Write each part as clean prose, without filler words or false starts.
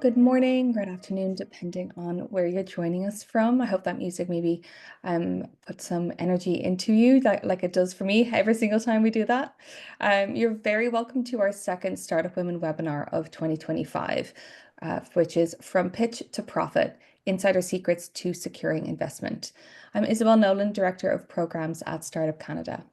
Good morning, good afternoon, depending on where you're joining us from. I hope that music maybe put some energy into you, like it does for me every single time we do that. You're very welcome to our second Startup Women webinar of 2025, which is From Pitch to Profit, Insider Secrets to Securing Investment. I'm Isabel Nolan, Director of Programs at Startup Canada.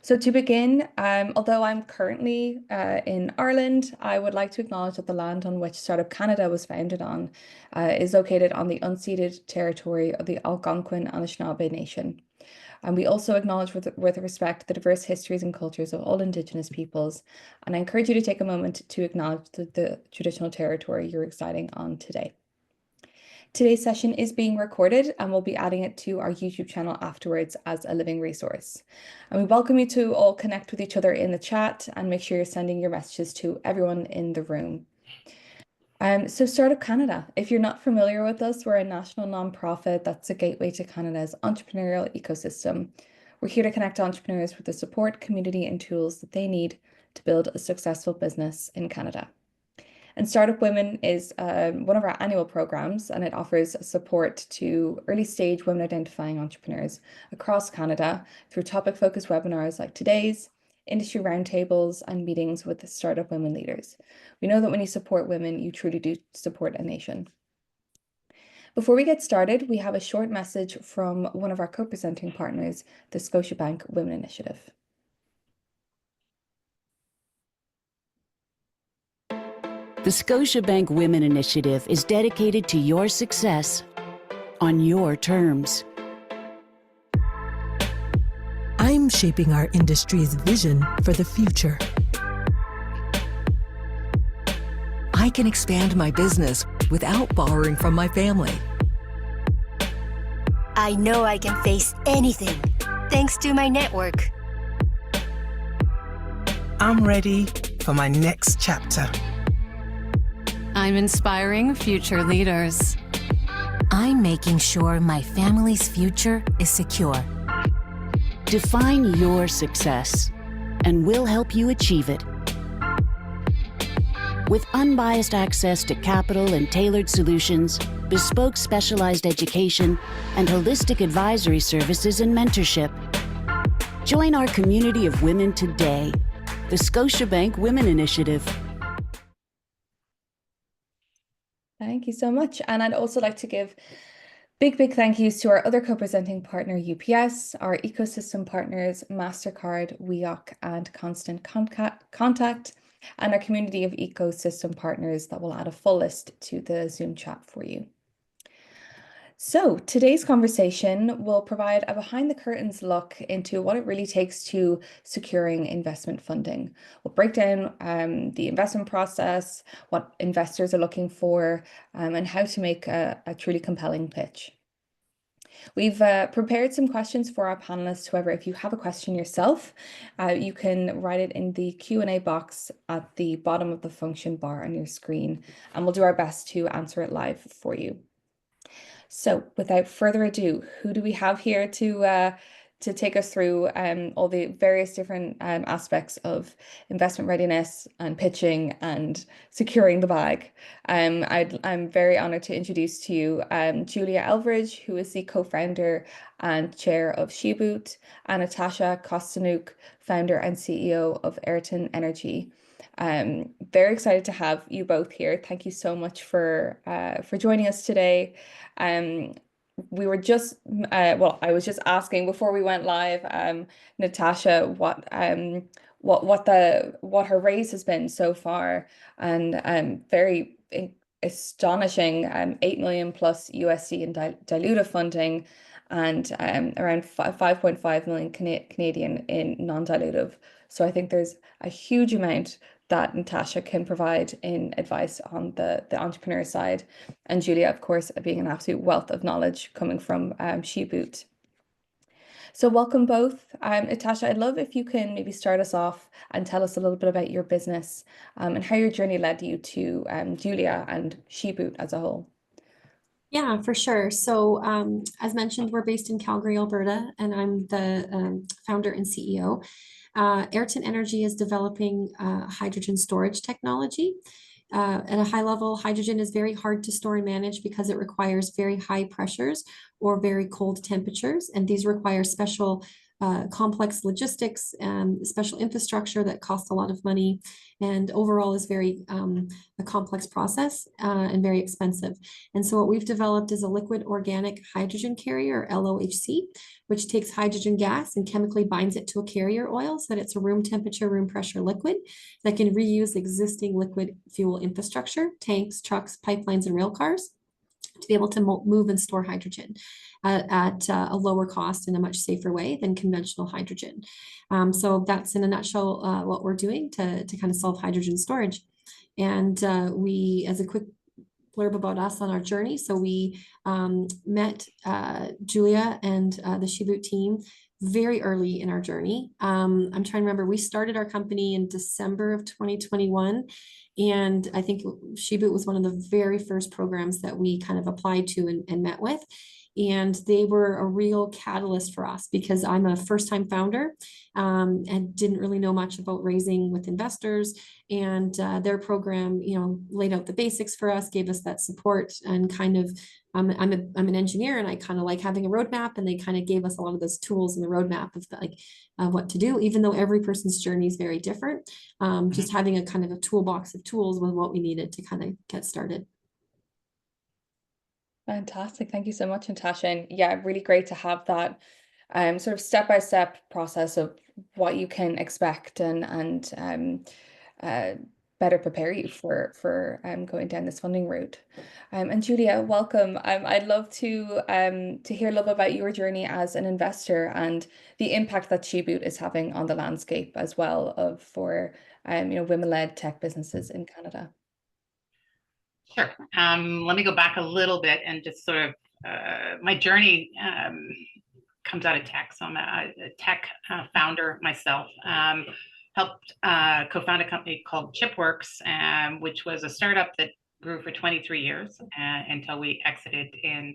So to begin, although I'm currently in Ireland, I would like to acknowledge that the land on which Startup Canada was founded on is located on the unceded territory of the Algonquin and Anishinaabe Nation. And we also acknowledge with respect the diverse histories and cultures of all Indigenous peoples. And I encourage you to take a moment to acknowledge the traditional territory you're residing on today. Today's session is being recorded and we'll be adding it to our YouTube channel afterwards as a living resource. And we welcome you to all connect with each other in the chat and make sure you're sending your messages to everyone in the room. So Startup Canada, if you're not familiar with us, we're a national nonprofit that's a gateway to Canada's entrepreneurial ecosystem. We're here to connect entrepreneurs with the support, community, and tools that they need to build a successful business in Canada. And Startup Women is one of our annual programs, and it offers support to early stage women identifying entrepreneurs across Canada through topic focused webinars like today's, industry roundtables, and meetings with startup women leaders. We know that when you support women, you truly do support a nation. Before we get started, we have a short message from one of our co-presenting partners, the Scotiabank Women Initiative. The Scotiabank Women Initiative is dedicated to your success on your terms. I'm shaping our industry's vision for the future. I can expand my business without borrowing from my family. I know I can face anything thanks to my network. I'm ready for my next chapter. I'm inspiring future leaders. I'm making sure my family's future is secure. Define your success, and we'll help you achieve it. With unbiased access to capital and tailored solutions, bespoke specialized education, and holistic advisory services and mentorship. Join our community of women today, the Scotiabank Women Initiative. Thank you so much. And I'd also like to give big thank yous to our other co-presenting partner, UPS, our ecosystem partners, Mastercard, WEOC, and Constant Contact, and our community of ecosystem partners that will add a full list to the Zoom chat for you. So today's conversation will provide a behind the curtains look into what it really takes to securing investment funding. We'll break down the investment process, what investors are looking for, and how to make a truly compelling pitch. We've prepared some questions for our panelists. However, if you have a question yourself, you can write it in the Q&A box at the bottom of the function bar on your screen, and we'll do our best to answer it live for you. So without further ado, who do we have here to take us through all the various different aspects of investment readiness and pitching and securing the bag? I'm very honored to introduce to you Julia Elvidge, who is the co-founder and chair of SheBoot, and Natasha Kostenuk, founder and CEO of Ayrton Energy. Very excited to have you both here. Thank you so much for joining us today. We were just I was just asking before we went live, Natasha, what her raise has been so far, and very astonishing, 8 million plus USD in dilutive funding, and around 5.5 million Canadian in non-dilutive. So I think there's a huge amount that Natasha can provide in advice on the entrepreneur side. And Julia, of course, being an absolute wealth of knowledge coming from SheBoot. So welcome both. Natasha, I'd love if you can maybe start us off and tell us a little bit about your business and how your journey led you to Julia and SheBoot as a whole. Yeah, for sure. So as mentioned, we're based in Calgary, Alberta, and I'm the founder and CEO. Ayrton Energy is developing hydrogen storage technology. At a high level, hydrogen is very hard to store and manage because it requires very high pressures or very cold temperatures. And these require special complex logistics and special infrastructure that costs a lot of money and overall is very a complex process and very expensive. And so what we've developed is a liquid organic hydrogen carrier, LOHC, which takes hydrogen gas and chemically binds it to a carrier oil so that it's a room temperature, room pressure liquid that can reuse existing liquid fuel infrastructure, tanks, trucks, pipelines, and rail cars to be able to move and store hydrogen at a lower cost in a much safer way than conventional hydrogen. So that's in a nutshell what we're doing to kind of solve hydrogen storage. And we, as a quick blurb about us on our journey, so we met Julia and the SheBoot team very early in our journey. I'm trying to remember, we started our company in December of 2021. And I think SheBoot was one of the very first programs that we kind of applied to and met with. And they were a real catalyst for us because I'm a first-time founder and didn't really know much about raising with investors. And their program, laid out the basics for us, gave us that support, and kind of, I'm an engineer and I kind of like having a roadmap, and they kind of gave us a lot of those tools in the roadmap of what to do, even though every person's journey is very different. Just having a kind of a toolbox of tools was what we needed to kind of get started. Fantastic. Thank you so much, Natasha. And yeah, really great to have that sort of step-by-step process of what you can expect and better prepare you for going down this funding route. And Julia, welcome. I'd love to hear a little bit about your journey as an investor and the impact that SheBoot is having on the landscape as well for women-led tech businesses in Canada. Sure. Let me go back a little bit and just sort of, my journey comes out of tech. So I'm a tech founder myself. Helped co-found a company called ChipWorks, which was a startup that grew for 23 years until we exited in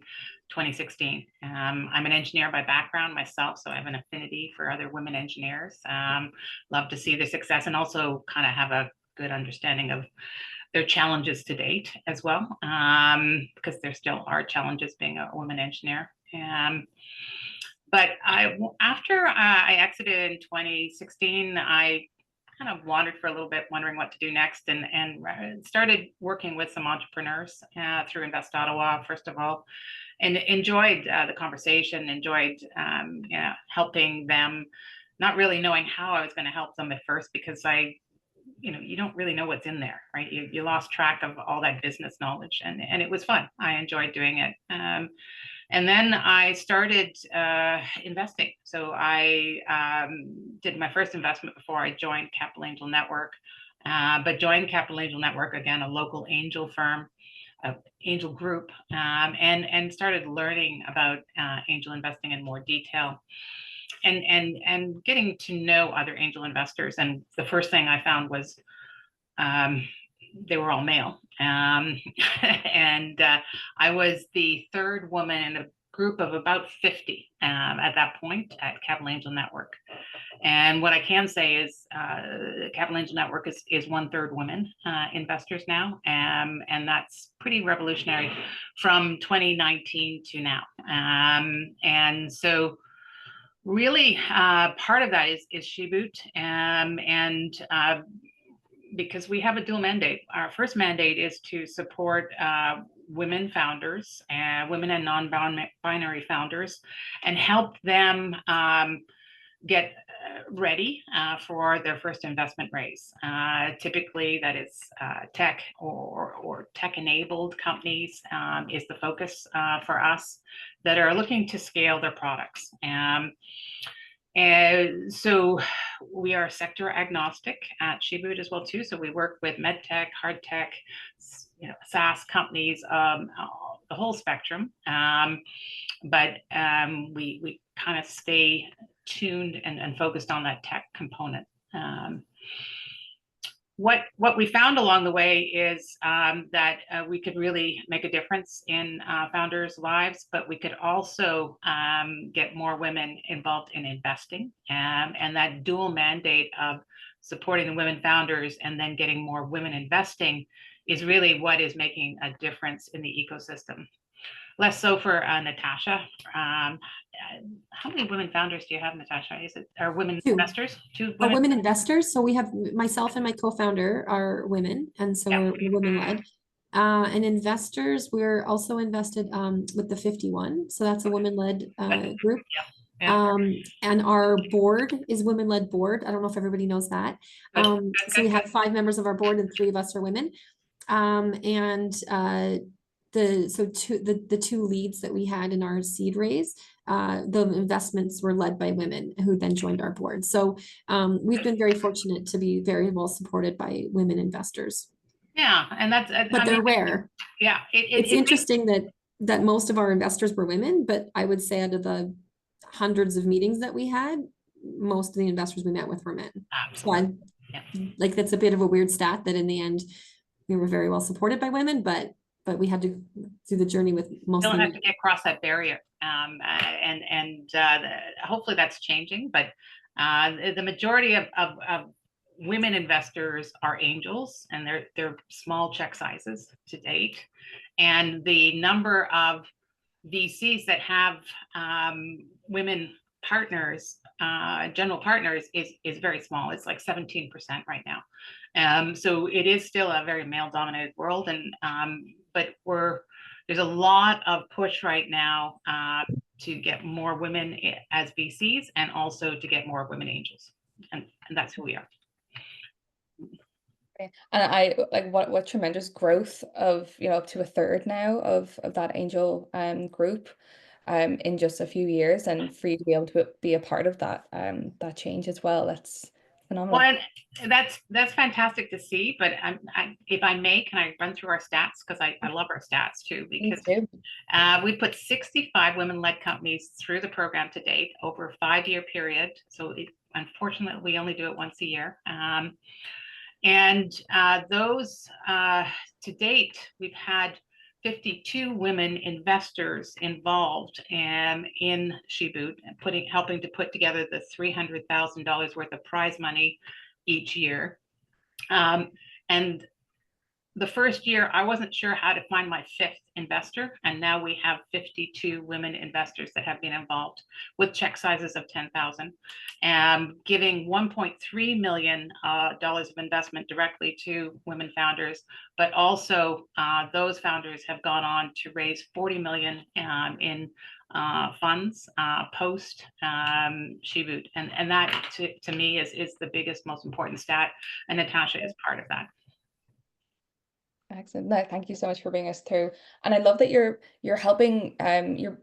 2016. I'm an engineer by background myself, so I have an affinity for other women engineers. Love to see the success and also kind of have a good understanding of their challenges to date as well, because there still are challenges being a woman engineer. But after I exited in 2016, I kind of wandered for a little bit, wondering what to do next, and started working with some entrepreneurs through Invest Ottawa, first of all, and enjoyed the conversation, enjoyed helping them, not really knowing how I was going to help them at first, because you don't really know what's in there, right? You lost track of all that business knowledge, and it was fun. I enjoyed doing it. And then I started investing. So I did my first investment before I joined Capital Angel Network, but joined Capital Angel Network, again, a local angel firm, angel group, and started learning about angel investing in more detail. And getting to know other angel investors. And the first thing I found was they were all male. And I was the third woman in a group of about 50 at that point at Capital Angel Network. And what I can say is Capital Angel Network is 1/3 women investors now. And that's pretty revolutionary from 2019 to now. And so really, part of that is SheBoot, and because we have a dual mandate. Our first mandate is to support women founders, women and non-binary founders, and help them get ready for their first investment raise. Typically, that is tech or tech-enabled companies is the focus for us that are looking to scale their products. And so we are sector agnostic at SheBoot as well too. So we work with med tech, hard tech, SaaS companies, the whole spectrum. But we kind of stay tuned and focused on that tech component. What we found along the way is that we could really make a difference in founders' lives, but we could also get more women involved in investing, and that dual mandate of supporting the women founders and then getting more women investing is really what is making a difference in the ecosystem. Less so for Natasha. How many women founders do you have, Natasha? Is it are women investors? Two women? Women investors. So we have myself and my co-founder are women, and so we're women-led. And investors, we're also invested with the 51. So that's a women-led group. And our board is women-led board. I don't know if everybody knows that. So we have 5 members of our board and 3 of us are women. The 2 leads that we had in our seed raise, the investments were led by women who then joined our board. So we've been very fortunate to be very well supported by women investors. Yeah, and that's but they're rare. Yeah, it's interesting that most of our investors were women, but I would say out of the hundreds of meetings that we had, most of the investors we met with were men. Absolutely. So like that's a bit of a weird stat that in the end we were very well supported by women, but we had to do the journey with most. Don't have to get across that barrier, hopefully that's changing. But the majority of women investors are angels, and they're small check sizes to date, and the number of VCs that have women partners, general partners, is very small. It's like 17% right now. So it is still a very male-dominated world, and but there's a lot of push right now to get more women as VCs, and also to get more women angels, and that's who we are. And I like what tremendous growth of, you know, up to a third now of that angel group in just a few years, and for you to be able to be a part of that that change as well. That's phenomenal. Well, and that's fantastic to see. But if I may, can I run through our stats? Because I love our stats too, because we put 65 women-led companies through the program to date over a 5-year period. So unfortunately, we only do it once a year. And those to date, we've had 52 women investors involved in SheBoot, and helping to put together the $300,000 worth of prize money each year. And the first year, I wasn't sure how to find my 5th investor, and now we have 52 women investors that have been involved with check sizes of $10,000, giving $1.3 million of investment directly to women founders, but also those founders have gone on to raise $40 million in funds post SheBoot, and that to me is the biggest, most important stat, and Natasha is part of that. Excellent. No, thank you so much for bringing us through. And I love that you're helping, you're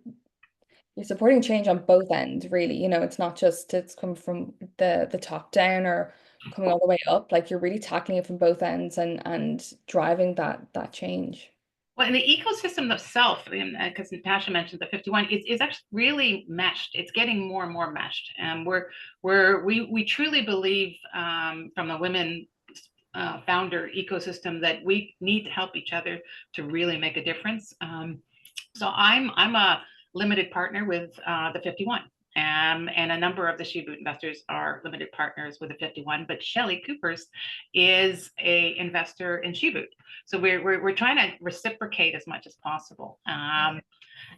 supporting change on both ends, really. You know, it's not just it's coming from the top down or coming all the way up. Like, you're really tackling it from both ends and driving that change. Well, and the ecosystem itself, because Natasha mentioned the 51, is actually really meshed. It's getting more and more meshed, and we truly believe from the women founder ecosystem that we need to help each other to really make a difference. So I'm a limited partner with the 51, and a number of the SheBoot investors are limited partners with the 51. But Shelley Coopers is a investor in SheBoot, so we're trying to reciprocate as much as possible.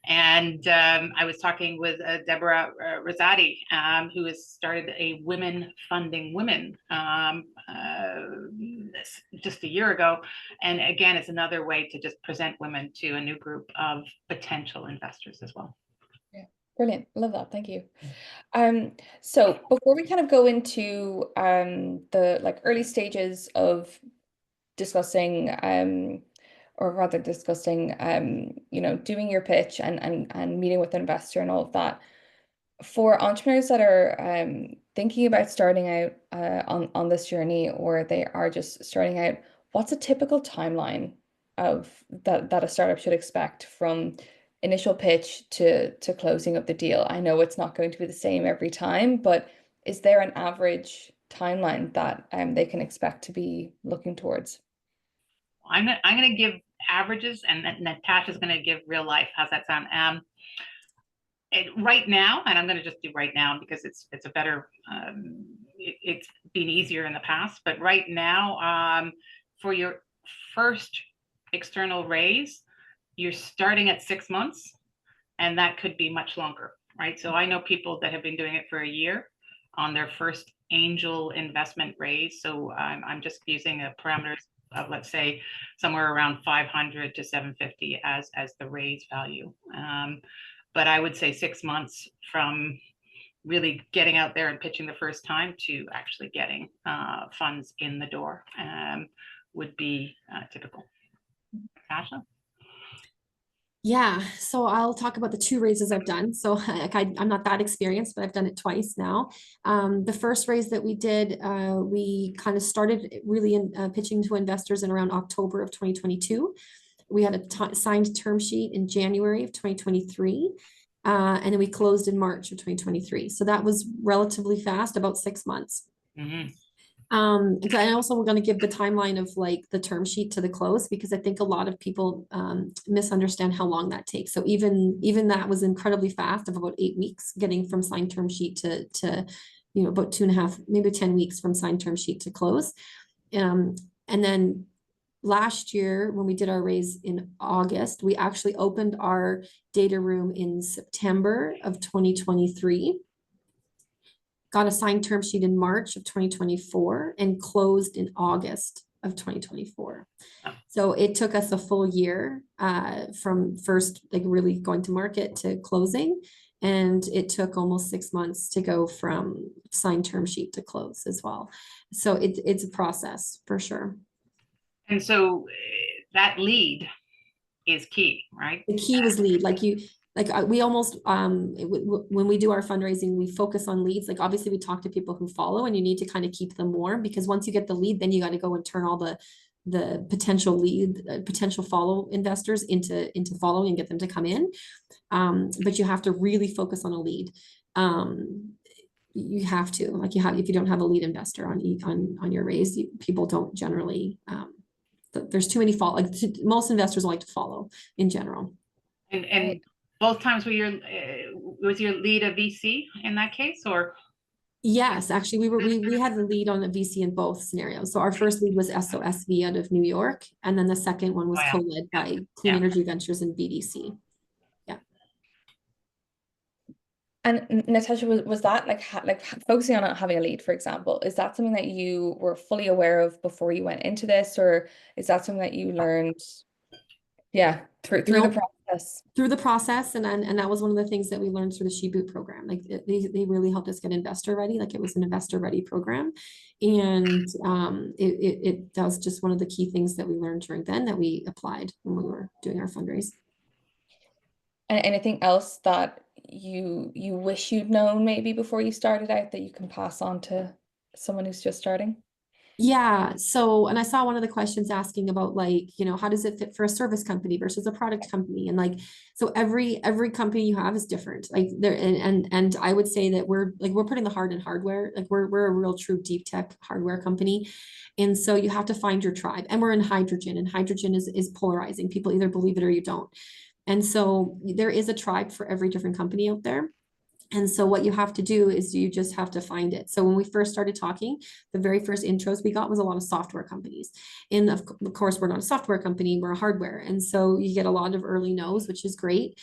And I was talking with Deborah Rosati, who has started a Women Funding Women just a year ago. And again, it's another way to just present women to a new group of potential investors as well. Yeah, brilliant. Love that. Thank you. So before we kind of go into the early stages of discussing or rather discussing, you know, doing your pitch and meeting with an investor and all of that, for entrepreneurs that are thinking about starting out on this journey, or they are just starting out, what's a typical timeline of that a startup should expect from initial pitch to closing of the deal? I know it's not going to be the same every time, but is there an average timeline that they can expect to be looking towards? I'm going to give averages, and Natasha's going to give real life. How's that sound? Right now, and I'm going to just do right now because it's a better, it's been easier in the past, but right now, for first external raise, you're starting at 6 months, and that could be much longer, right? So I know people that have been doing it for a year on their first angel investment raise. So I'm just using a parameters of, let's say, somewhere around 500 to 750 as the raise value. But I would say 6 months from really getting out there and pitching the first time to actually getting funds in the door would be typical. Natasha? Yeah, so I'll talk about the 2 raises I've done. So like I'm not that experienced, but I've done it twice now. The first raise that we did, we kind of started really in pitching to investors in around October of 2022. We had a signed term sheet in January of 2023. And then we closed in March of 2023. So that was relatively fast, about 6 months. Mm-hmm. And also we're going to give the timeline of like the term sheet to the close, because I think a lot of people misunderstand how long that takes. So even that was incredibly fast, of about 8 weeks, getting from signed term sheet to about 2.5, maybe 10 weeks from signed term sheet to close. And then last year, when we did our raise in August, we actually opened our data room in September of 2023. Got a signed term sheet in March of 2024 and closed in August of 2024. So it took us a full year from first like really going to market to closing. And it took almost 6 months to go from signed term sheet to close as well. So it's a process for sure. And so that lead is key, right? The key was lead. We almost, when we do our fundraising, we focus on leads. Like obviously we talk to people who follow, and you need to kind of keep them warm, because once you get the lead, then you got to go and turn all the potential follow investors into following and get them to come in. But you have to really focus on a lead. You have to, if you don't have a lead investor on your raise, people don't generally, there's too many most investors like to follow in general. And both times was your lead a VC in that case, or? Yes, actually we had the lead on the VC in both scenarios. So our first lead was SOSV out of New York, and then the second one was co-led by Clean Energy Ventures and BDC. Yeah. And Natasha, was that like focusing on having a lead, for example, is that something that you were fully aware of before you went into this, or is that something that you learned through the process? Through the process, and that was one of the things that we learned through the SheBoot program. Like they really helped us get investor ready. Like it was an investor ready program, and it that was just one of the key things that we learned during then that we applied when we were doing our fundraise. And anything else that you wish you'd known maybe before you started out that you can pass on to someone who's just starting? Yeah. So, and I saw one of the questions asking about how does it fit for a service company versus a product company? And so every company you have is different. Like there, and I would say that we're putting the heart in hardware. Like we're a real true deep tech hardware company. And so you have to find your tribe, and we're in hydrogen, and hydrogen is polarizing. People either believe it or you don't. And so there is a tribe for every different company out there. And so what you have to do is you just have to find it. So when we first started talking, the very first intros we got was a lot of software companies. And of course, we're not a software company, we're a hardware. And so you get a lot of early no's, which is great.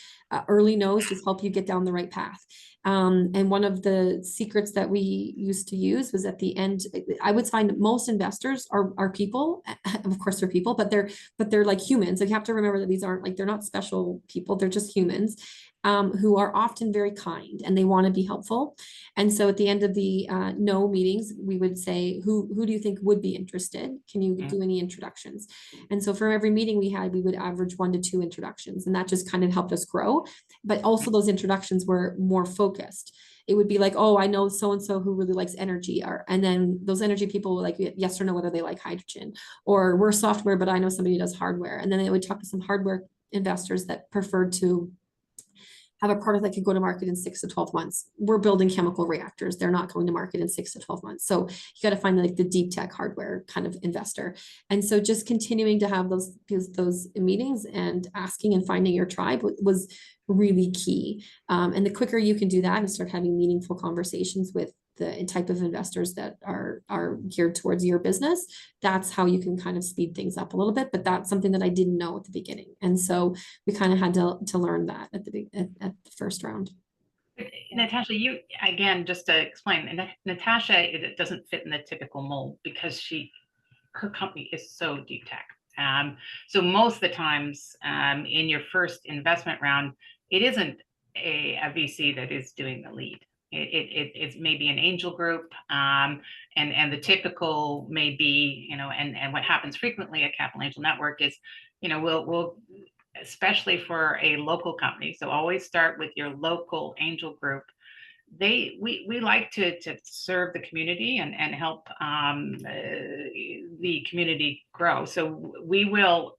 Early no's just help you get down the right path. And one of the secrets that we used to use was at the end, I would find most investors are people. Of course they're people, but they're like humans. Like you have to remember that these aren't they're not special people, they're just humans. Who are often very kind and they want to be helpful. And so at the end of the no meetings, we would say, who do you think would be interested? Can you do any introductions? And so for every meeting we had, we would average 1 to 2 introductions, and that just kind of helped us grow. But also those introductions were more focused. It would be like, oh, I know so-and-so who really likes energy. And then those energy people were like, yes or no, whether they like hydrogen, or we're software, but I know somebody who does hardware. And then they would talk to some hardware investors that preferred to have a product that could go to market in 6 to 12 months. We're building chemical reactors. They're not going to market in 6 to 12 months. So you got to find the deep tech hardware kind of investor. And so just continuing to have those meetings and asking and finding your tribe was really key. And the quicker you can do that and start having meaningful conversations with the type of investors that are geared towards your business, that's how you can kind of speed things up a little bit. But that's something that I didn't know at the beginning. And so we kind of had to learn that at the first round. Natasha, you, again, just to explain, Natasha, it doesn't fit in the typical mold because her company is so deep tech. So most of the times in your first investment round, it isn't a VC that is doing the lead. It's maybe an angel group, and the typical may be, and what happens frequently at Capital Angel Network is, we'll especially for a local company. So always start with your local angel group. We like to serve the community and help the community grow. So we will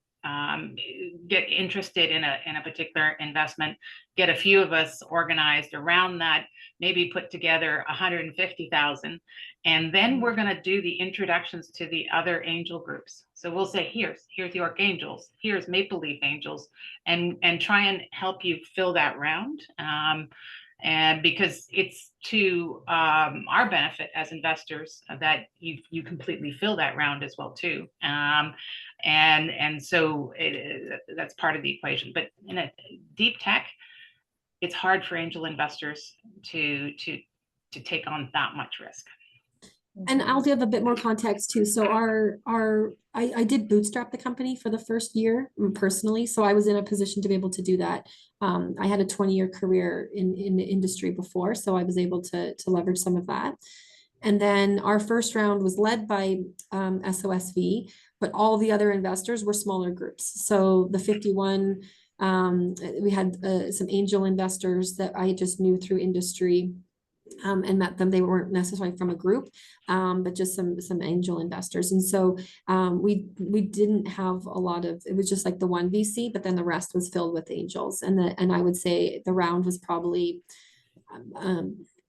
get interested in a particular investment, get a few of us organized around that, maybe put together 150,000, and then we're going to do the introductions to the other angel groups. So we'll say, here's York Angels, here's Maple Leaf Angels, and try and help you fill that round. And because it's to our benefit as investors that you completely fill that round as well too, and so that's part of the equation. But in a deep tech, it's hard for angel investors to take on that much risk. And I'll give a bit more context too. So I did bootstrap the company for the first year personally. So I was in a position to be able to do that. I had a 20-year career in the industry before, so I was able to leverage some of that. And then our first round was led by SOSV, but all the other investors were smaller groups. So the 51, we had some angel investors that I just knew through industry. And met them. They weren't necessarily from a group, but just some angel investors. And so we didn't have a lot of, it was just like the one VC, but then the rest was filled with angels. And I would say the round was probably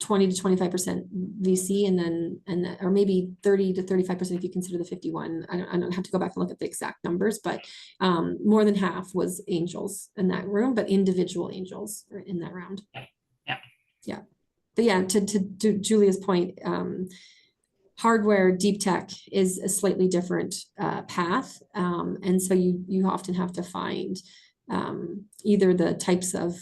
20 to 25% VC, or maybe 30 to 35% if you consider the 51. I don't have to go back and look at the exact numbers, but more than half was angels in that room, but individual angels are in that round. Yeah. But yeah, to Julia's point, hardware deep tech is a slightly different path. And so you often have to find either the types of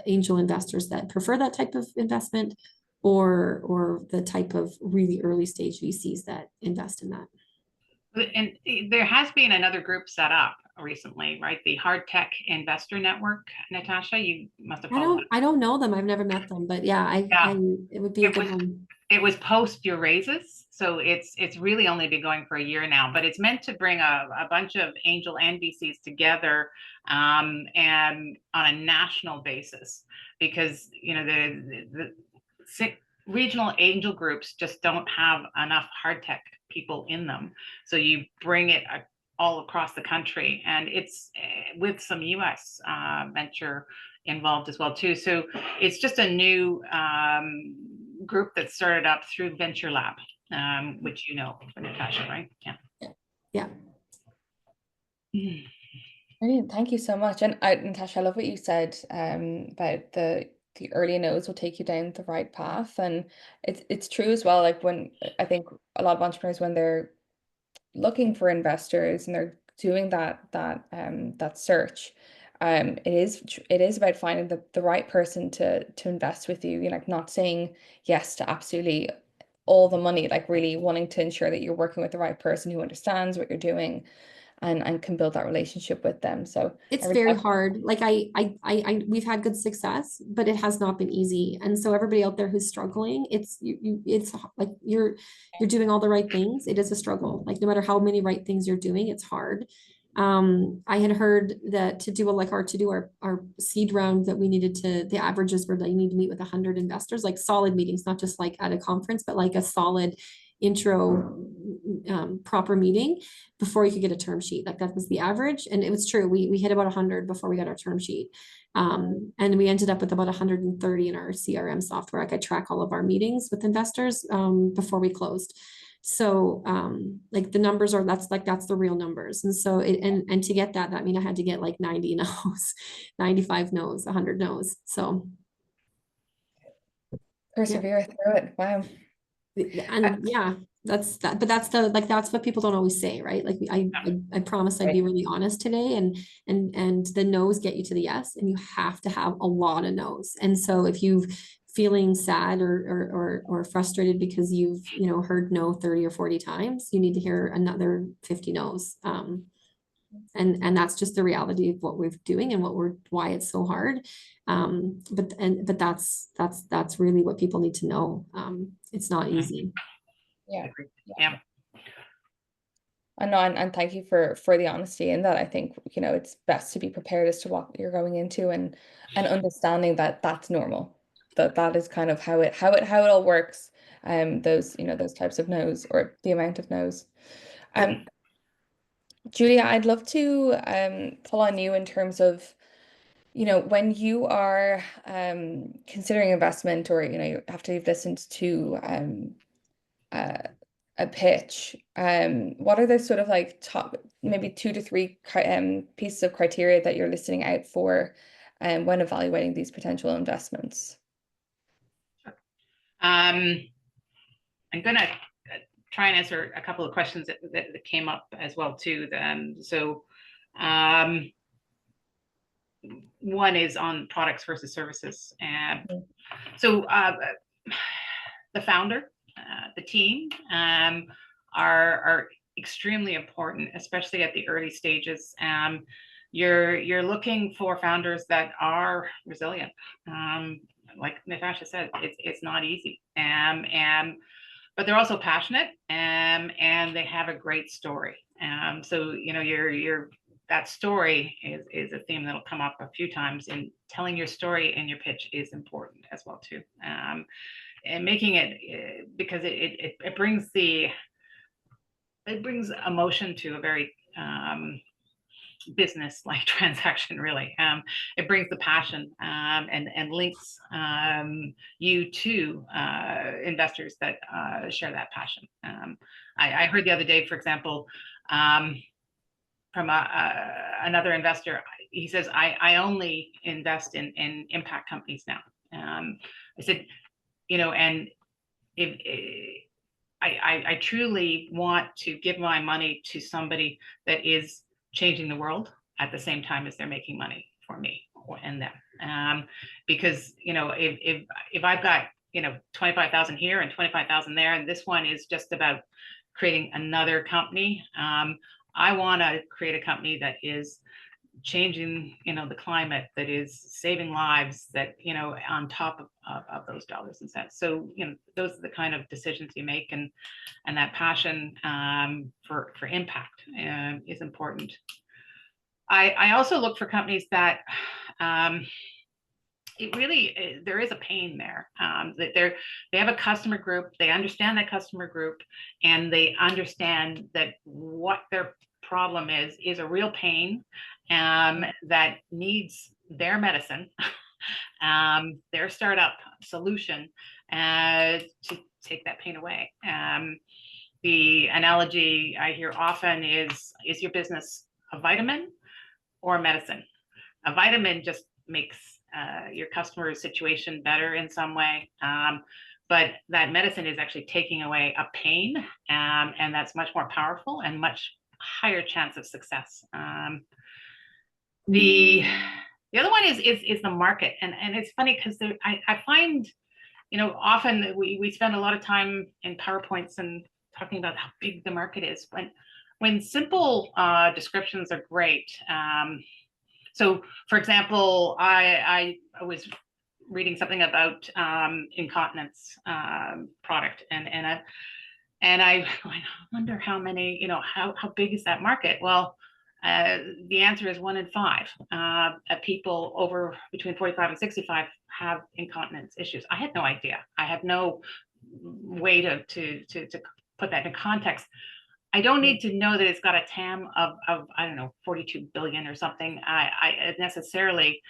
angel investors that prefer that type of investment or the type of really early stage VCs that invest in that. And there has been another group set up recently, right? The Hard Tech Investor Network. Natasha, you must have followed. I don't know them. I've never met them, but yeah, it would be a good one. It was post your raises, so it's really only been going for a year now. But it's meant to bring a bunch of angel and VCs together, and on a national basis, because the regional angel groups just don't have enough hard tech people in them. So you bring it all across the country, and it's with some US venture involved as well too. So it's just a new group that started up through Venture Lab, which Natasha, right? Yeah. Brilliant. Thank you so much. And Natasha, I love what you said about the early nodes will take you down the right path. And it's true as well. Like when I think a lot of entrepreneurs, when they're looking for investors and they're doing that search, it is about finding the right person to invest with you. You're like not saying yes to absolutely all the money, like really wanting to ensure that you're working with the right person who understands what you're doing and can build that relationship with them. So it's very hard. Like we've had good success, but it has not been easy. And so everybody out there who's struggling, it's like you're doing all the right things. It is a struggle. Like no matter how many right things you're doing, it's hard. I had heard that to do our seed round, that we needed the averages were that you need to meet with 100 investors, like solid meetings, not just like at a conference, but like a solid intro proper meeting before you could get a term sheet. Like that was the average. And it was true. We hit about 100 before we got our term sheet. And we ended up with about 130 in our CRM software. I could track all of our meetings with investors before we closed. So like the numbers are, that's the real numbers. And so and to get that mean I had to get like 90 no's, 95 no's, 100 no's. So persevere through it. Wow. And yeah, that's that. But that's what people don't always say, right? Like I promised I'd be really honest today, and the no's get you to the yes, and you have to have a lot of no's. And so if you feeling sad or frustrated because you've heard no 30 or 40 times, you need to hear another 50 no's. And that's just the reality of what we're doing and why it's so hard. But that's really what people need to know. It's not easy. Yeah. And thank you for the honesty in that. I think, it's best to be prepared as to what you're going into, and understanding that that's normal. That is kind of how it all works. Those types of no's, or the amount of no's. Julia, I'd love to pull on you in terms of, when you are considering investment, or after you've listened to a pitch, what are the sort of like top maybe 2 to 3 pieces of criteria that you're listening out for when evaluating these potential investments? I'm gonna try and answer a couple of questions that came up as well too. So one is on products versus services. So the founder, the team are extremely important, especially at the early stages. You're looking for founders that are resilient. Like Natasha said, it's not easy. But they're also passionate, and they have a great story. So that story is a theme that'll come up a few times, and telling your story in your pitch is important as well too. And making it, because it brings emotion to a very business-like transaction, really. It brings the passion, and links you to investors that share that passion. I heard the other day, for example, from another investor. He says, I only invest in impact companies now. I said, and if I truly want to give my money to somebody that is changing the world at the same time as they're making money for me and them. Because if I've got 25,000 here and 25,000 there, and this one is just about creating another company, I want to create a company that is changing the climate, that is saving lives, that on top of those dollars and cents. So those are the kind of decisions you make, and that passion for impact is important. I also look for companies that there is a pain there, that they have a customer group, they understand that customer group, and they understand that what their problem is a real pain that needs their medicine, their startup solution to take that pain away. The analogy I hear often is your business a vitamin or a medicine? A vitamin just makes your customer's situation better in some way, but that medicine is actually taking away a pain, and that's much more powerful and much higher chance of success. The other one is the market, and it's funny because I find often that we spend a lot of time in PowerPoints and talking about how big the market is, when simple descriptions are great. So, for example, I was reading something about incontinence product, and I wonder how many, how big is that market? Well, the answer is 1 in 5 people over between 45 and 65 have incontinence issues. I had no idea. I had no way to put that in context. I don't need to know that it's got a TAM of I don't know, 42 billion or something. I necessarily,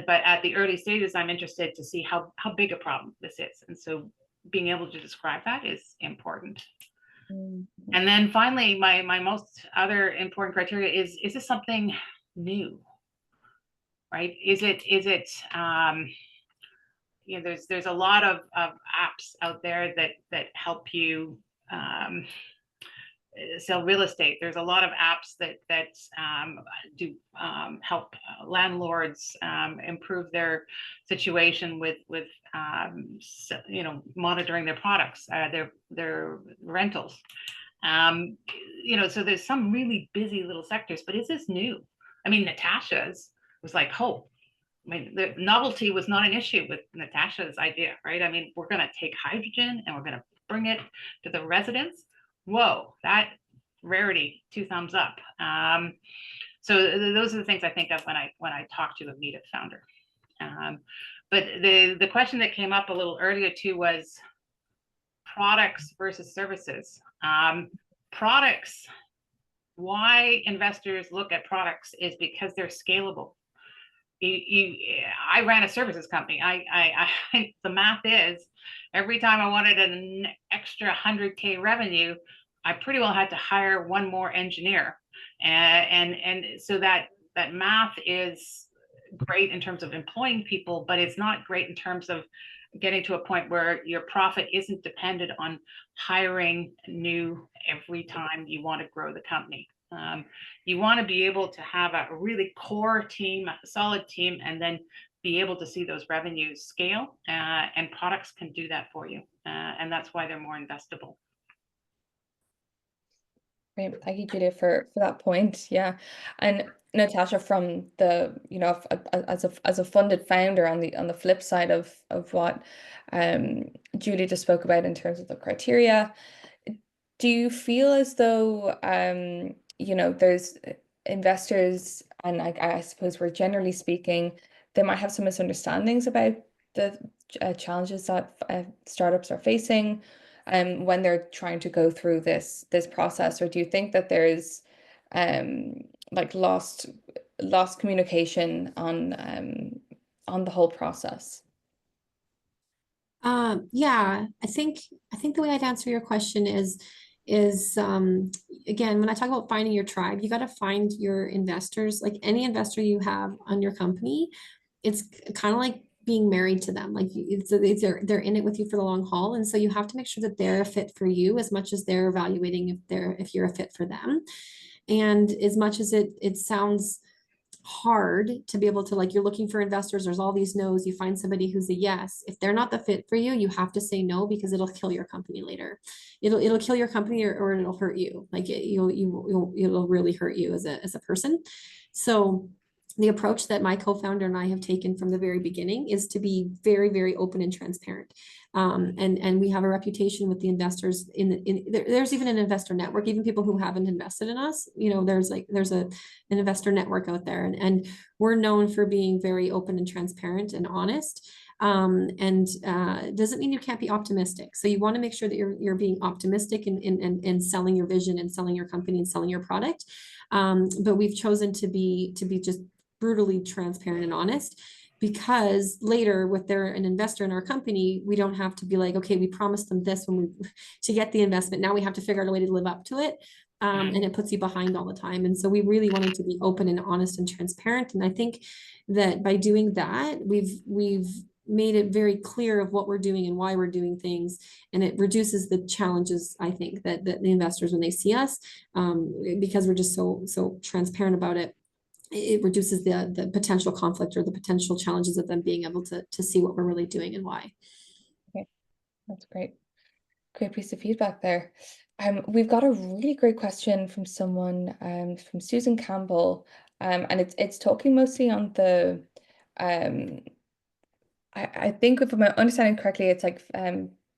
but at the early stages, I'm interested to see how big a problem this is, and so being able to describe that is important. And then finally, my most other important criteria is this something new, right? Is it there's a lot of apps out there that help you sell real estate. There's a lot of apps that do help landlords improve their situation with monitoring their products, their rentals. So there's some really busy little sectors, but is this new? I mean, Natasha's was like, oh, I mean, the novelty was not an issue with Natasha's idea, right? I mean, we're going to take hydrogen and we're going to bring it to the residents. Whoa, that rarity, 2 thumbs up. So those are the things I think of when I talk to a native founder. But the question that came up a little earlier too was products versus services. Products, why investors look at products is because they're scalable. I ran a services company. The math is every time I wanted an extra 100K revenue, I pretty well had to hire one more engineer. And so that math is great in terms of employing people, but it's not great in terms of getting to a point where your profit isn't dependent on hiring new every time you want to grow the company. You want to be able to have a really core team, a solid team, and then be able to see those revenues scale, and products can do that for you. And that's why they're more investable. Great. Thank you, Julia, for that point. Yeah. And Natasha, from the, as a funded founder on the flip side of what Julia just spoke about in terms of the criteria, do you feel as though there's investors, and I suppose we're generally speaking, they might have some misunderstandings about the challenges that startups are facing when they're trying to go through this process? Or do you think that there's lost communication on the whole process? Yeah, I think the way I'd answer your question is again, when I talk about finding your tribe, you got to find your investors. Like any investor you have on your company, it's kind of like being married to them. Like they're in it with you for the long haul, and so you have to make sure that they're a fit for you as much as they're evaluating if you're a fit for them. And as much as it sounds hard to be able to, like, you're looking for investors, there's all these no's, you find somebody who's a yes. If they're not the fit for you, you have to say no, because it'll kill your company later. It'll kill your company, or it'll hurt you. Like it'll really hurt you as a person. So the approach that my co-founder and I have taken from the very beginning is to be very, very open and transparent. And we have a reputation with the investors there's even an investor network, even people who haven't invested in us, there's an investor network out there, and we're known for being very open and transparent and honest. Doesn't mean you can't be optimistic. So you want to make sure that you're being optimistic in selling your vision and selling your company and selling your product. But we've chosen to be just brutally transparent and honest, because later, if they're an investor in our company, we don't have to be like, okay, we promised them this to get the investment. Now we have to figure out a way to live up to it. And it puts you behind all the time. And so we really wanted to be open and honest and transparent. And I think that by doing that, we've made it very clear of what we're doing and why we're doing things. And it reduces the challenges, I think, that the investors, when they see us, because we're just so transparent about it, it reduces the potential conflict or the potential challenges of them being able to see what we're really doing and why. Okay, that's great. Great piece of feedback there. We've got a really great question from someone, from Susan Campbell, and it's talking mostly on the, I think if I'm understanding correctly, it's like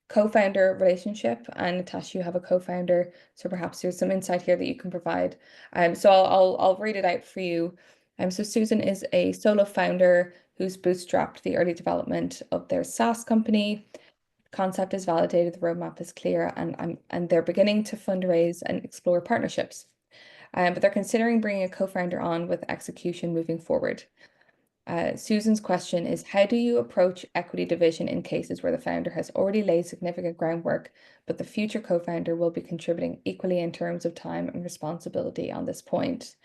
co-founder relationship, and Natasha, you have a co-founder, so perhaps there's some insight here that you can provide. So I'll read it out for you. So Susan is a solo founder who's bootstrapped the early development of their SaaS company. Concept is validated, the roadmap is clear, and they're beginning to fundraise and explore partnerships. But they're considering bringing a co-founder on with execution moving forward. Susan's question is, how do you approach equity division in cases where the founder has already laid significant groundwork, but the future co-founder will be contributing equally in terms of time and responsibility on this point?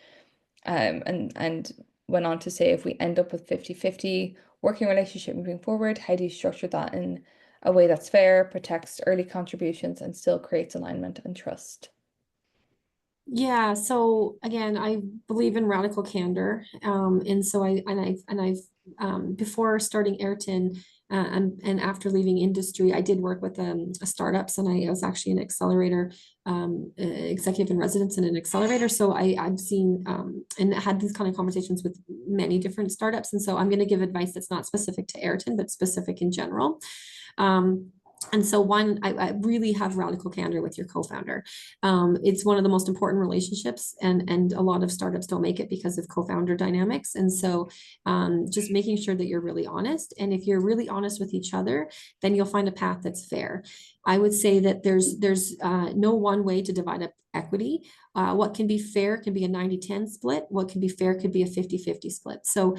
And went on to say, if we end up with 50-50, working relationship moving forward? How do you structure that in a way that's fair, protects early contributions, and still creates alignment and trust? Yeah, so again, I believe in radical candor. And so I've before starting Ayrton and after leaving industry, I did work with startups, and I was actually an accelerator, executive in residence in an accelerator. So I've seen and had these kind of conversations with many different startups. And so I'm going to give advice that's not specific to Ayrton, but specific in general. And so one, I really have radical candor with your co-founder. It's one of the most important relationships, and a lot of startups don't make it because of co-founder dynamics. And so just making sure that you're really honest. And if you're really honest with each other, then you'll find a path that's fair. I would say that there's no one way to divide up equity. What can be fair can be a 90-10 split. What can be fair could be a 50-50 split. So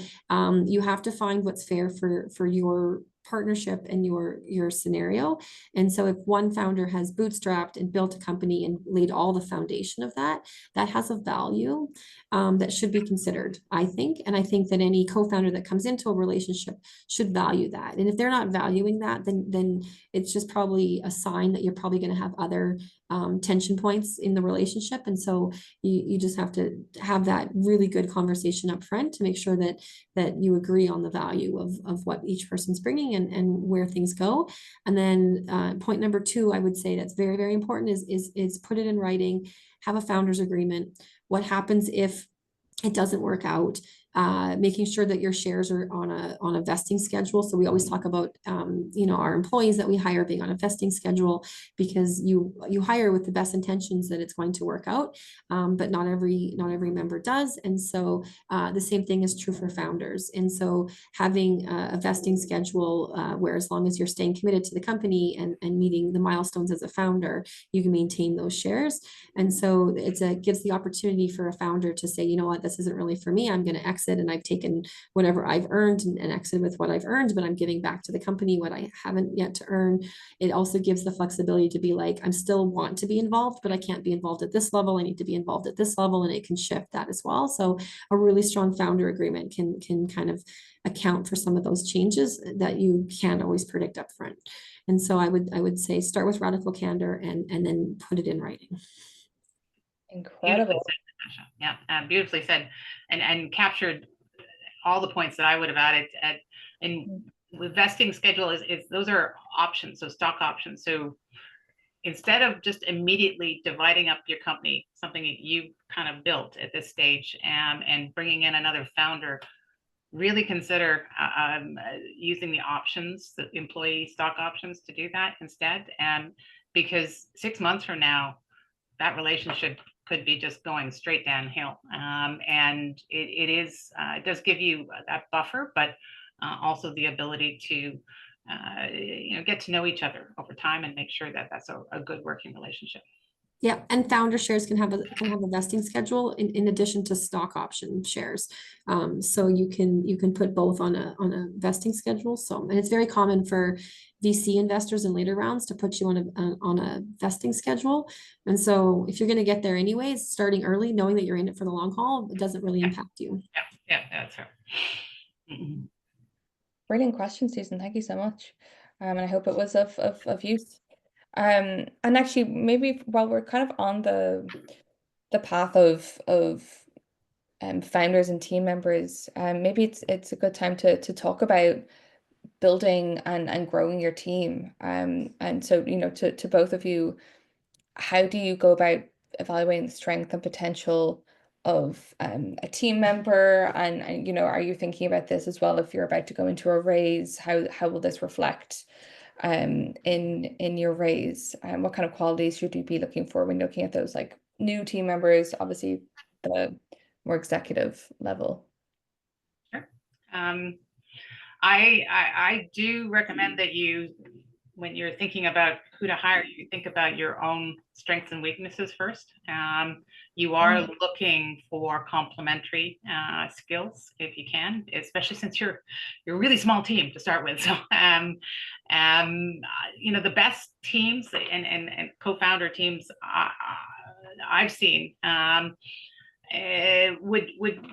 you have to find what's fair for your partnership and your scenario. And so if one founder has bootstrapped and built a company and laid all the foundation of that has a value that should be considered, I think. And I think that any co-founder that comes into a relationship should value that. And if they're not valuing that, then it's just probably a sign that you're probably going to have other tension points in the relationship. And so you just have to have that really good conversation up front to make sure that you agree on the value of what each person's bringing and where things go. And then point number two, I would say that's very, very important is put it in writing, have a founder's agreement. What happens if it doesn't work out? Making sure that your shares are on a vesting schedule. So we always talk about our employees that we hire being on a vesting schedule, because you hire with the best intentions that it's going to work out, but not every member does. And so the same thing is true for founders. And so having a vesting schedule where as long as you're staying committed to the company and meeting the milestones as a founder, you can maintain those shares. And so it gives the opportunity for a founder to say, you know what, this isn't really for me. I'm going to exit, and I've taken whatever I've earned and exited with what I've earned, but I'm giving back to the company what I haven't yet to earn. It also gives the flexibility to be like, I'm still want to be involved, but I can't be involved at this level. I need to be involved at this level, and it can shift that as well. So a really strong founder agreement can kind of account for some of those changes that you can't always predict up front. And so I would say start with radical candor and then put it in writing. Incredible. Yeah, beautifully said, and captured all the points that I would have added. And with vesting schedule is those are options, so stock options. So instead of just immediately dividing up your company, something that you kind of built at this stage, and bringing in another founder, really consider using the options, the employee stock options, to do that instead. And because 6 months from now, that relationship could be just going straight downhill. And it does give you that buffer, but also the ability to get to know each other over time and make sure that that's a good working relationship. Yeah, and founder shares can have a vesting schedule in addition to stock option shares. So you can put both on a vesting schedule. So, and it's very common for VC investors in later rounds to put you on a vesting schedule. And so if you're going to get there anyways, starting early, knowing that you're in it for the long haul, it doesn't really impact you. Yeah, that's right. Mm-hmm. Brilliant question, Susan. Thank you so much. And I hope it was of use. And actually, maybe while we're kind of on the path of founders and team members, maybe it's a good time to talk about building and growing your team. And so, to both of you, how do you go about evaluating the strength and potential of a team member? And are you thinking about this as well if you're about to go into a raise? How will this reflect in your raise? What kind of qualities should you be looking for when looking at those like new team members, obviously the more executive level? Sure. I do recommend that when you're thinking about who to hire, you think about your own strengths and weaknesses first. You are looking for complementary skills if you can, especially since you're a really small team to start with. So, the best teams and co-founder teams I've seen would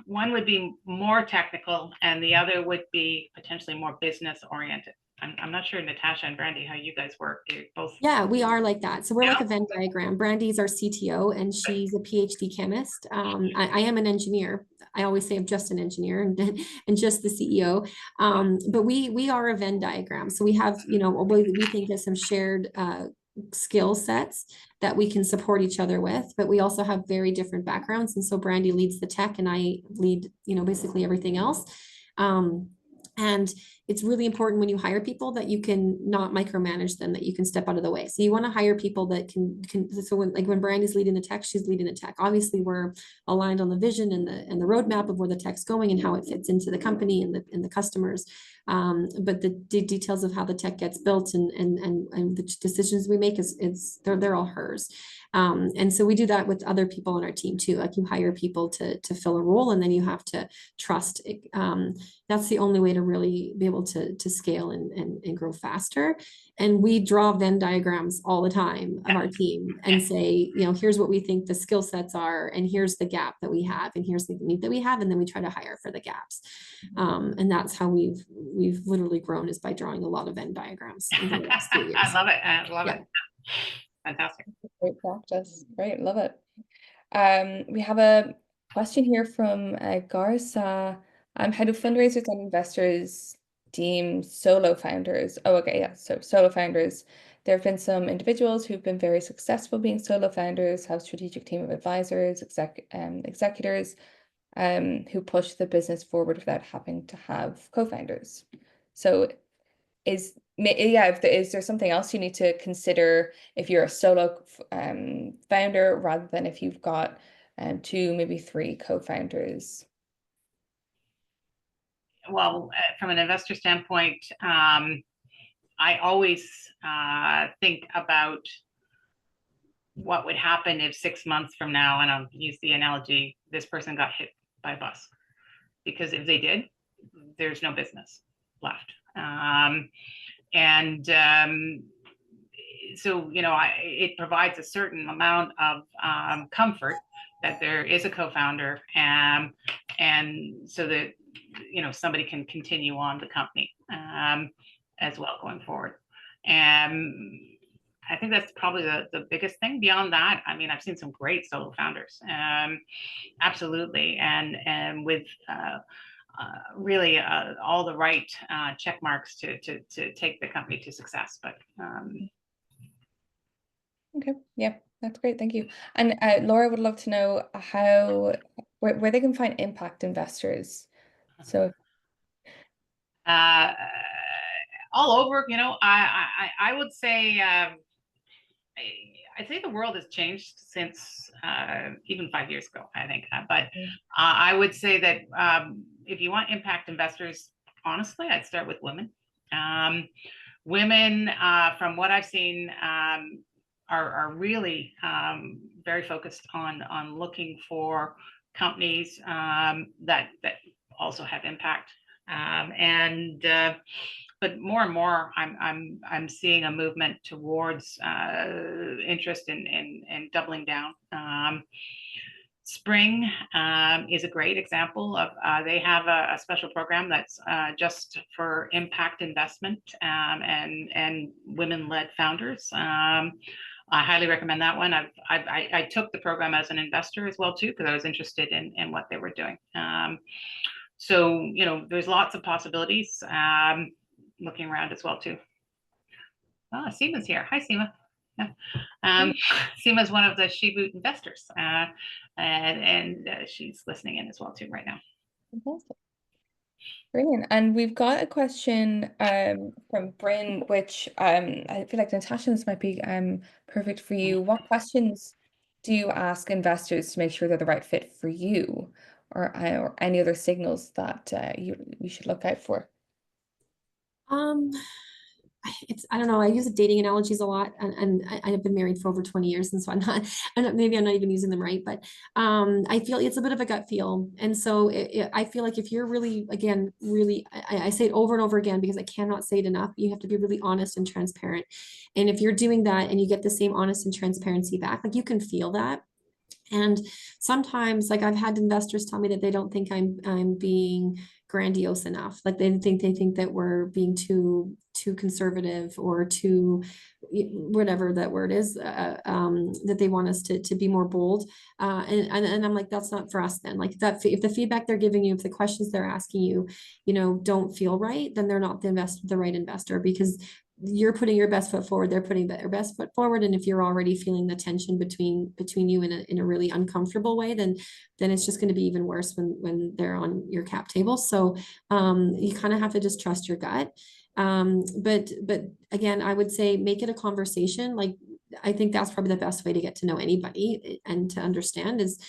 one would be more technical and the other would be potentially more business oriented. I'm not sure, Natasha and Brandy, how you guys work. You're both. Yeah, we are like that. So we're like a Venn diagram. Brandy's our CTO and she's a PhD chemist. I am an engineer. I always say I'm just an engineer and just the CEO. But we are a Venn diagram. So we have, you know, we think of some shared skill sets that we can support each other with, but we also have very different backgrounds. And so Brandy leads the tech and I lead, you know, basically everything else. And it's really important when you hire people that you can not micromanage them, that you can step out of the way. So you want to hire people that can so when Brandy's leading the tech, she's leading the tech. Obviously, we're aligned on the vision and the roadmap of where the tech's going and how it fits into the company and the customers. But the details of how the tech gets built and the decisions we make they're all hers. And so we do that with other people on our team too. Like you hire people to fill a role and then you have to trust. That's the only way to really be able to scale and grow faster. And we draw Venn diagrams all the time of our team and say, you know, here's what we think the skill sets are, and here's the gap that we have, and here's the need that we have, and then we try to hire for the gaps. And that's how we've literally grown, is by drawing a lot of Venn diagrams over the last 3 years. I love it. I love it. Fantastic. Great practice. Great, love it. We have a question here from Garza. How do fundraisers and investors deem solo founders? Oh, okay, yeah. So solo founders. There have been some individuals who've been very successful being solo founders, have strategic team of advisors, executors, who push the business forward without having to have co-founders. So is there something else you need to consider if you're a solo founder rather than if you've got 2, maybe 3 co-founders? Well, from an investor standpoint, I always think about what would happen if 6 months from now, and I'll use the analogy, this person got hit by a bus. Because if they did, there's no business left. So, you know, it provides a certain amount of comfort that there is a co-founder, and so that, you know, somebody can continue on the company as well going forward. And I think that's probably the biggest thing. Beyond that, I mean, I've seen some great solo founders, absolutely, and with really all the right check marks to take the company to success. But okay, yeah, that's great, thank you. And Laura would love to know where they can find impact investors. So all over, you know, I would say I'd say the world has changed since even 5 years ago, I think. But I would say that if you want impact investors, honestly, I'd start with women. Women, from what I've seen, are really very focused on looking for companies that also have impact. But more and more, I'm seeing a movement towards interest in doubling down. Spring is a great example of, they have a special program that's just for impact investment and women-led founders. I highly recommend that one. I took the program as an investor as well too, because I was interested in what they were doing. So, you know, there's lots of possibilities. Looking around as well too. Oh, Seema's here. Hi, Seema. Yeah. Seema's one of the SheBoot investors, and she's listening in as well too right now. Fantastic. Brilliant. And we've got a question from Bryn, which I feel like Natasha, this might be perfect for you. What questions do you ask investors to make sure they're the right fit for you, or any other signals that you should look out for? I don't know, I use dating analogies a lot, and I've been married for over 20 years, and so maybe I'm not even using them right, but I feel it's a bit of a gut feel. And so I feel like if you're really, again, really, I say it over and over again because I cannot say it enough, you have to be really honest and transparent. And if you're doing that and you get the same honest and transparency back, like you can feel that, And sometimes, like, I've had investors tell me that they don't think I'm being grandiose enough. Like they think that we're being too conservative or too whatever that word is, that they want us to be more bold. And I'm like, that's not for us then. Like that, if the feedback they're giving you, if the questions they're asking you, don't feel right, then they're not the right investor, because you're putting your best foot forward, they're putting their best foot forward. And if you're already feeling the tension between you in a really uncomfortable way, then it's just going to be even worse when they're on your cap table. So you kind of have to just trust your gut. But again, I would say make it a conversation. Like, I think that's probably the best way to get to know anybody and to understand is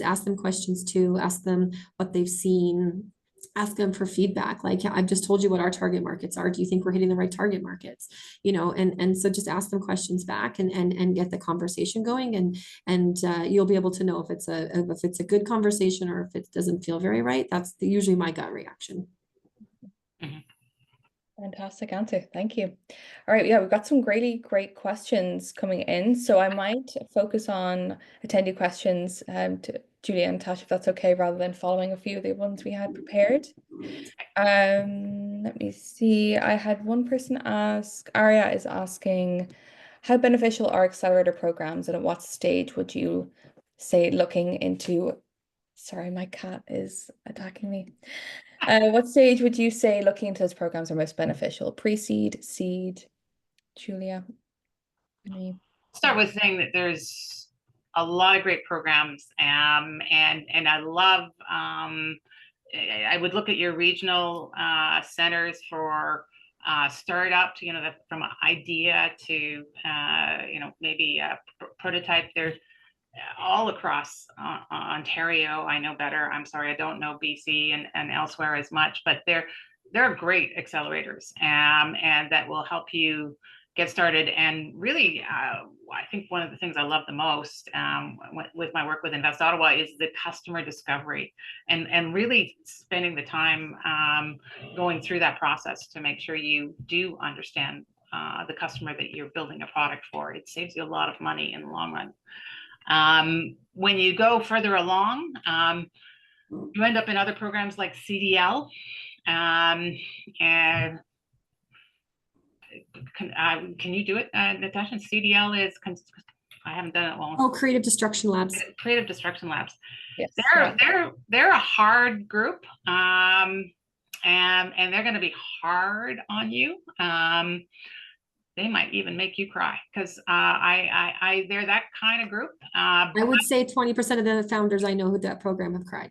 ask them questions too, ask them what they've seen, ask them for feedback. Like, I've just told you what our target markets are. Do you think we're hitting the right target markets? And so just ask them questions back and get the conversation going, and you'll be able to know if it's a good conversation or if it doesn't feel very right. That's usually my gut reaction. Fantastic answer. Thank you. All right. Yeah, we've got some really great questions coming in. So I might focus on attendee questions to Julia and Natasha, if that's okay, rather than following a few of the ones we had prepared. Let me see. I had one person ask, Aria is asking, how beneficial are accelerator programs and at what stage would you say looking into, sorry, my cat is attacking me. What stage would you say looking into those programs are most beneficial? Pre-seed, seed, Julia? Start with saying that there's a lot of great programs, and I love. I would look at your regional centers for startup, from an idea to maybe a prototype. They're all across Ontario. I know better. I'm sorry, I don't know BC and elsewhere as much, but they're great accelerators, and that will help you get started. And really, I think one of the things I love the most with my work with Invest Ottawa is the customer discovery, and really spending the time going through that process to make sure you do understand the customer that you're building a product for. It saves you a lot of money in the long run. When you go further along, you end up in other programs like CDL, and can you do it, Natasha? CDL is, I haven't done it long. Oh, Creative Destruction Labs. Creative Destruction Labs. Yes. They're a hard group, and they're going to be hard on you. They might even make you cry, because they're that kind of group. I would say 20% of the founders I know who that program have cried.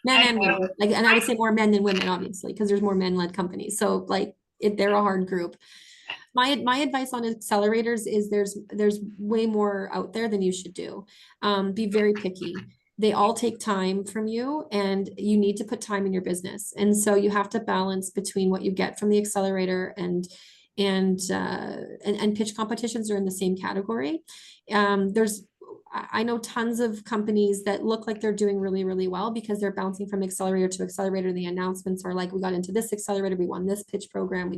Men and women. And I would say more men than women, obviously, because there's more men-led companies. So they're a hard group. My advice on accelerators is there's way more out there than you should do. Be very picky. They all take time from you, and you need to put time in your business. And so you have to balance between what you get from the accelerator and pitch competitions are in the same category. I know tons of companies that look like they're doing really, really well because they're bouncing from accelerator to accelerator. The announcements are like, we got into this accelerator, we won this pitch program,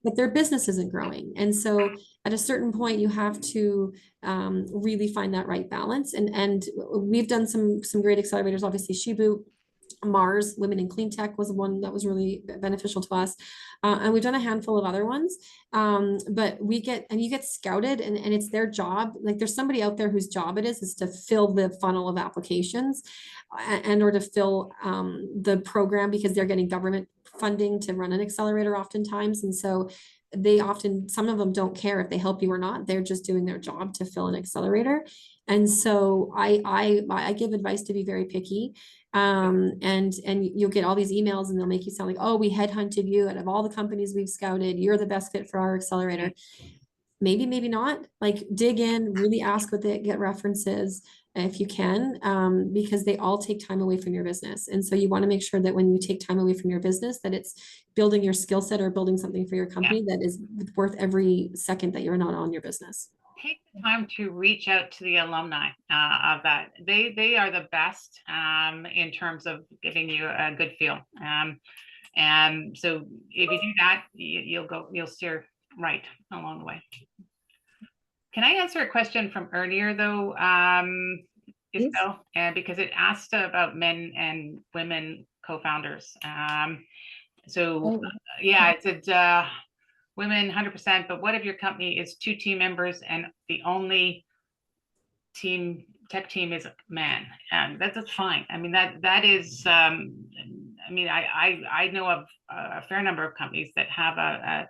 but their business isn't growing. And so at a certain point, you have to really find that right balance. And we've done some great accelerators, obviously SheBoot, Mars, Women in Clean Tech was one that was really beneficial to us. And we've done a handful of other ones. But you get scouted, and it's their job. Like, there's somebody out there whose job it is to fill the funnel of applications or to fill the program, because they're getting government funding to run an accelerator oftentimes. And so some of them don't care if they help you or not. They're just doing their job to fill an accelerator. And so I give advice to be very picky. And you'll get all these emails, and they'll make you sound like, oh, we headhunted you out of all the companies we've scouted, you're the best fit for our accelerator. Maybe not. Like, dig in, really ask what they get references if you can, because they all take time away from your business. And so you want to make sure that when you take time away from your business, that it's building your skill set or building something for your company that is worth every second that you're not on your business. Take the time to reach out to the alumni of that. They are the best in terms of giving you a good feel. And so if you do that, you'll steer right along the way. Can I answer a question from earlier though? please. and because it asked about men and women co-founders. Yeah, it said women 100%, but what if your company is 2 team members and the only tech team is a man? And that's fine. I mean, that is, I mean, I know of a fair number of companies that have a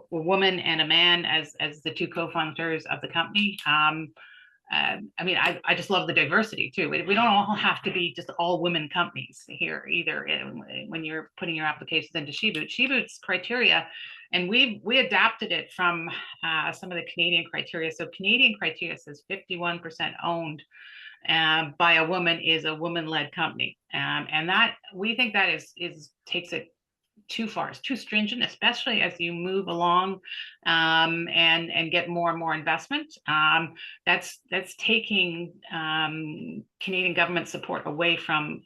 woman and a man as the 2 co-founders of the company. I mean, I just love the diversity too. We don't all have to be just all women companies here either. When you're putting your applications into SheBoot, SheBoot's criteria, and we adapted it from some of the Canadian criteria. So Canadian criteria says 51% owned by a woman is a woman-led company, and that we think that takes it too far. It's too stringent, especially as you move along and get more and more investment. That's taking Canadian government support away from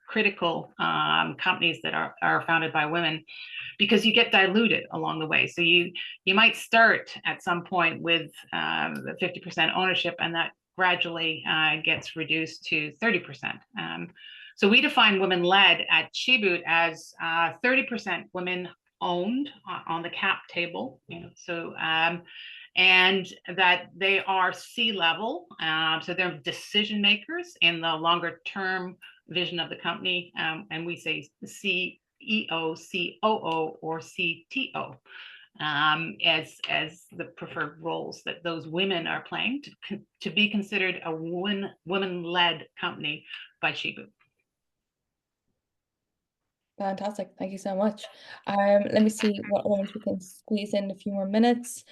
critical companies that are founded by women, because you get diluted along the way. So you might start at some point with 50% ownership, and that gradually gets reduced to 30%. So we define women-led at SheBoot as 30% women-owned on the cap table. So and that they are C-level, so they're decision makers in the longer-term vision of the company, and we say CEO, COO, or CTO as the preferred roles that those women are playing to be considered a women-led company by SheBoot. Fantastic. Thank you so much. Let me see what ones we can squeeze in a few more minutes.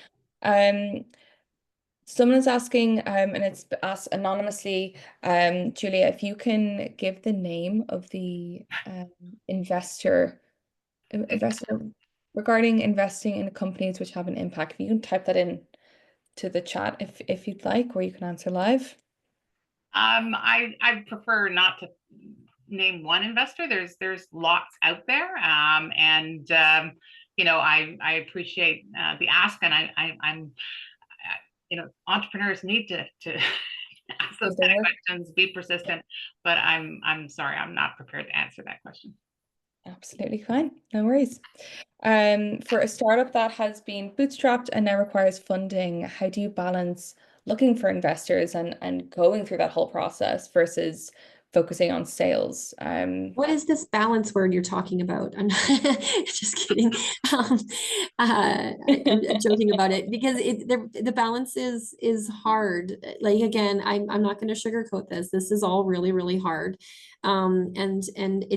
Someone is asking, and it's asked anonymously, Julia, if you can give the name of the investor regarding investing in companies which have an impact. If you can type that in to the chat if you'd like, or you can answer live. I prefer not to name one investor. There's lots out there, and you know, I appreciate the ask, and I'm you know, entrepreneurs need to ask those kind of questions, be persistent, but I'm sorry, I'm not prepared to answer that question. Absolutely fine, no worries. For a startup that has been bootstrapped and now requires funding, how do you balance looking for investors and going through that whole process versus focusing on sales? What is this balance word you're talking about? I'm just kidding. I'm joking about it, because the balance is hard. Like, again, I'm not going to sugarcoat this. This is all really, really hard. And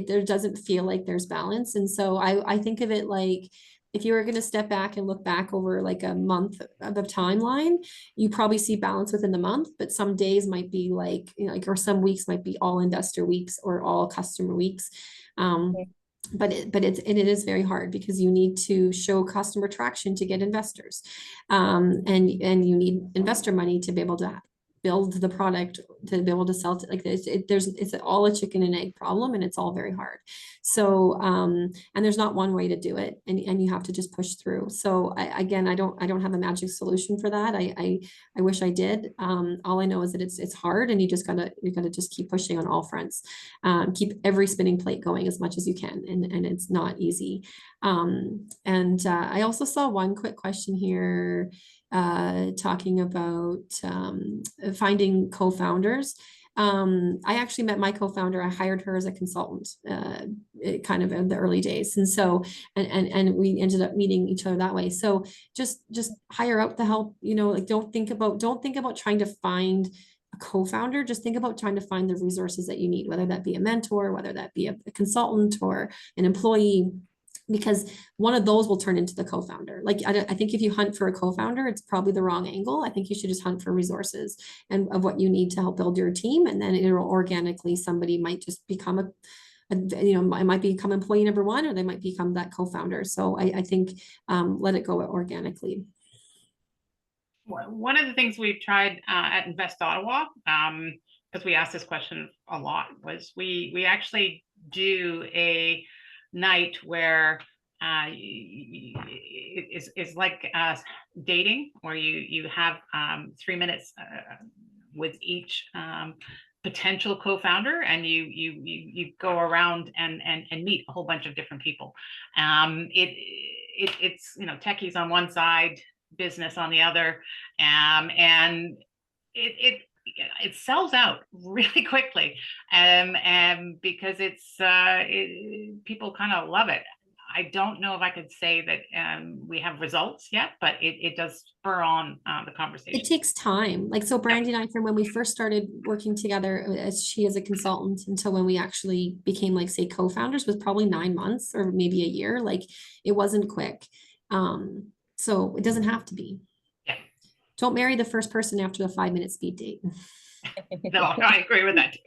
there doesn't feel like there's balance. And so I think of it like, if you were going to step back and look back over like a month of a timeline, you probably see balance within the month, but some days might be like, you know, or some weeks might be all investor weeks or all customer weeks. But it is very hard, because you need to show customer traction to get investors, and you need investor money to be able to build the product, to be able to sell it. Like it's all a chicken and egg problem, and it's all very hard. So and there's not one way to do it, and you have to just push through. So I don't have a magic solution for that. I wish I did. All I know is that it's hard, and you gotta just keep pushing on all fronts. Keep every spinning plate going as much as you can, and it's not easy. I also saw one quick question here talking about finding co-founders. I actually met my co-founder. I hired her as a consultant, kind of in the early days, and so and we ended up meeting each other that way. So just hire out the help. You know, like don't think about trying to find a co-founder. Just think about trying to find the resources that you need, whether that be a mentor, whether that be a consultant or an employee, because one of those will turn into the co-founder. Like, I think if you hunt for a co-founder, it's probably the wrong angle. I think you should just hunt for resources and of what you need to help build your team. And then it'll organically, somebody might just become I might become employee number one, or they might become that co-founder. So I think let it go organically. One of the things we've tried at Invest Ottawa, because we asked this question a lot, was we actually do a night where it's like dating, where you have 3 minutes with each potential co-founder, and you go around and meet a whole bunch of different people. It's techies on one side, business on the other, and it sells out really quickly, because people kind of love it. I don't know if I could say that we have results yet, but it does spur on the conversation. It takes time. Like, so Brandy and I, from when we first started working together, as she is a consultant, until when we actually became, like, say, co-founders, was probably 9 months or maybe a year. Like, it wasn't quick. So it doesn't have to be. Yeah. Don't marry the first person after the 5-minute speed date. No, I agree with that too.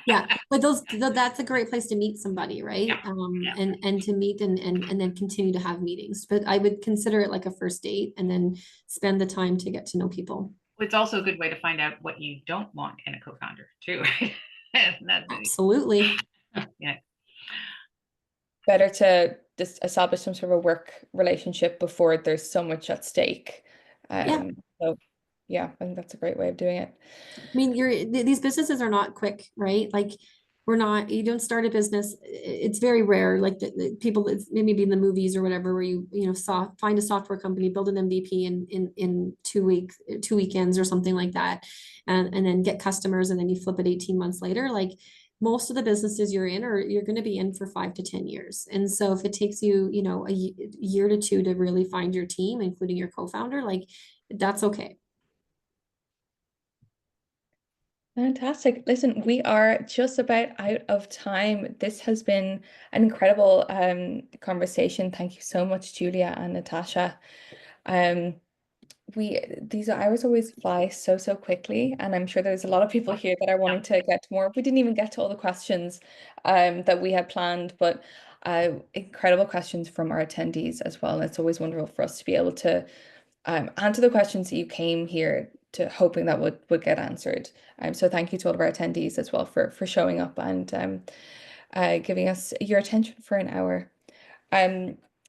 Yeah, but that's a great place to meet somebody, right? Yeah. And to meet and then continue to have meetings. But I would consider it like a first date, and then spend the time to get to know people. It's also a good way to find out what you don't want in a co-founder too, right? Absolutely. Yeah. Better to just establish some sort of a work relationship before there's so much at stake. So yeah, I think that's a great way of doing it. I mean, these businesses are not quick, right? Like, you don't start a business. It's very rare. Like the people, it's maybe in the movies or whatever, where you find a software company, build an MVP in 2 weeks, 2 weekends or something like that. And then get customers, and then you flip it 18 months later. Like, most of the businesses you're going to be in for 5 to 10 years. And so if it takes you, a year to 2 to really find your team, including your co-founder, like, that's okay. Fantastic. Listen, we are just about out of time. This has been an incredible conversation. Thank you so much, Julia and Natasha. These hours always fly so quickly, and I'm sure there's a lot of people here that are wanting to get to more. We didn't even get to all the questions that we had planned, but incredible questions from our attendees as well. And it's always wonderful for us to be able to answer the questions that you came here to hoping that would get answered. So thank you to all of our attendees as well for showing up and giving us your attention for an hour.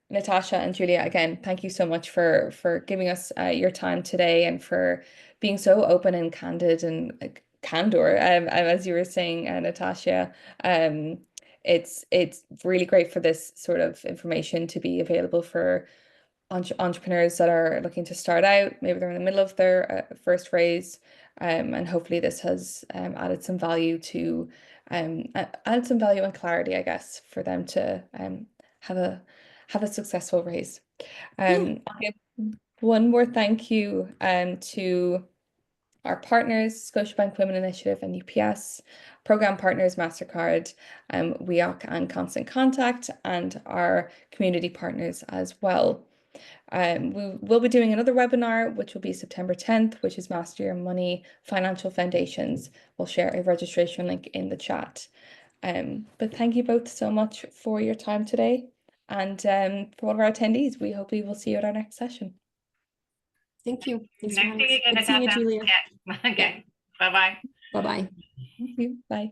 Natasha and Julia, again, thank you so much for giving us your time today, and for being so open and candid and candor. As you were saying, Natasha, it's really great for this sort of information to be available for entrepreneurs that are looking to start out. Maybe they're in the middle of their first raise, and hopefully this has added some value and clarity, I guess, for them to have a successful raise. I'll give one more thank you to our partners, Scotiabank Women Initiative and UPS, program partners, Mastercard, WEOC and Constant Contact, and our community partners as well. We will be doing another webinar, which will be September 10th, which is Master Your Money Financial Foundations. We'll share a registration link in the chat. But thank you both so much for your time today. And for all of our attendees, we hope we will see you at our next session. Thank you. Thanks Nice seeing you, Julia. Yeah. Okay. Bye-bye. Bye-bye. Thank you. Bye.